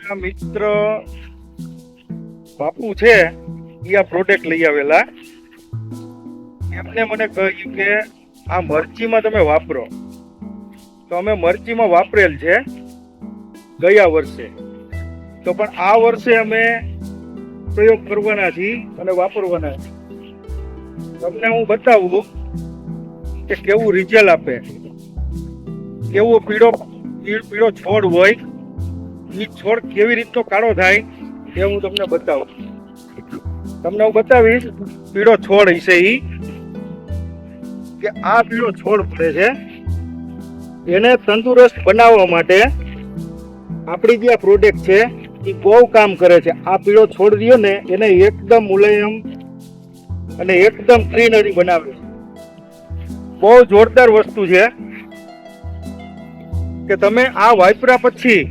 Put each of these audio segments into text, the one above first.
મારા મિત્ર બાપુ છે એ આ પ્રોડક્ટ લઈ આવેલા. એમને મને કહ્યું કે આ મરચીમાં તમે વાપરો. તો અમે મરચીમાં વાપરેલ છે ગયા વર્ષે. તો પણ આ વર્ષે અમે પ્રયોગ કરવાના છીએ અને વાપરવાના છીએ. તમને હું બતાવું કે કેવું રિઝલ્ટ આપે, કેવો પીળો છોડ હોય, એ છોડ કેવી રીતનો કાળો થાય એ હું તમને બતાવું. તમને હું બતાવીશ પીળો છોડ હશે ઈ કે આ પીળો છોડ પડે છે. એને તંદુરસ્ત બનાવવા માટે આપણી જે આ પ્રોડક્ટ છે એ બહુ કામ કરે છે. આ પીળો છોડ રહ્યો ને એને એકદમ મુલાયમ અને એકદમ ગ્રીનરી બનાવે છે. બહુ જોરદાર વસ્તુ છે કે તમે આ વાપર્યા પછી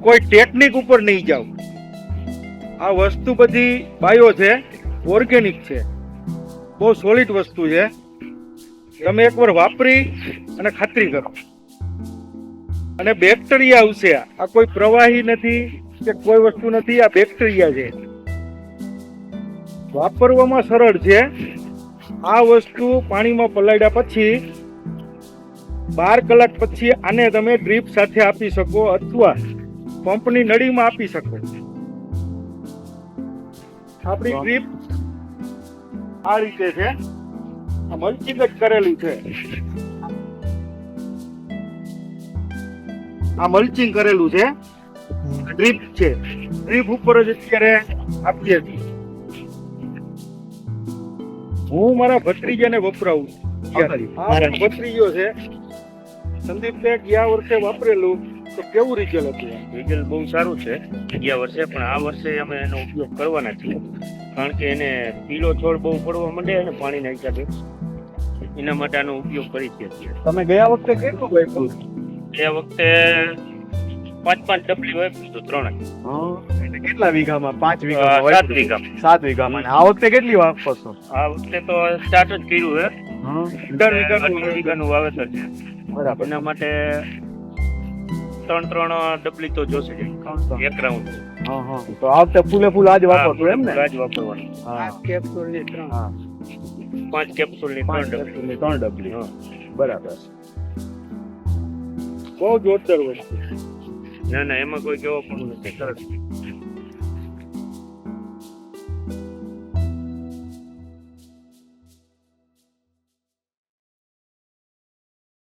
કોઈ ટેકનિક ઉપર નહીં જાઓ. આ વસ્તુ બધી બાયો છે, ઓર્ગેનિક છે, બહુ સોલિડ વસ્તુ છે. તમે એકવાર વાપરી અને ખાતરી કરો. અને બેક્ટેરિયા આવશે. આ કોઈ પ્રવાહી નથી કે કોઈ વસ્તુ નથી, આ બેક્ટેરિયા છે. વાપરવામાં સરળ છે. આ વસ્તુ પાણીમાં પલાળ્યા પછી 12 કલાક પછી આને તમે ડ્રીપ સાથે આપી શકો અથવા પંપની નળીમાં આપી શકો. આપણી ડ્રીપ આ રીતે છે. આ મલ્ચિંગ જ કરેલું છે. આ મલ્ચિંગ કરેલું છે. ડ્રીપ છે. ડ્રીપ ઉપર જ અત્યારે આપીએ છીએ. હું મારા ભત્રીજાને વપરાવું છું. મારા ભત્રીજો છે સંદીપ તે ગયા વર્ષે વાપરેલું તો કેવું રિઝલ્ટ હતું? રિઝલ્ટ બહુ સારું છે ગયા વર્ષે, પણ આ વર્ષે અમે એનો ઉપયોગ કરવાના છીએ. કારણ કે એને પીળો છોડ બહુ પડવા માંડે અને પાણીના હિસાબે એના માટે આનો ઉપયોગ કરી છીએ. તમે ગયા વખતે કેટલું વાપર્યું? એ વખતે 5 ડબલી વાપર્યું તો 3. એટલે કેટલા વીઘામાં? 5 7 વીઘામાં? વીઘામાં. 7 વીઘામાં. આ વખતે કેટલી વાપરશો? આ વખતે તો સ્ટાર્ટ જ કર્યું છે. 18 વીઘાનું વાવેતર છે. બરાબર. એના માટે 3 ડબલી તો જોશે જ. એક રાઉન્ડ. તો આ વખતે ફૂલે ફૂલ આજ વાપરશો એમ ને? આજ વાપરવાનું. હા. 5 કેપ્સ્યુલની 3 ડબલી. બરાબર. બહુ જોરદાર વસ્તુ. ના એમાં કોઈ કેવો પણ નથી. સરસ.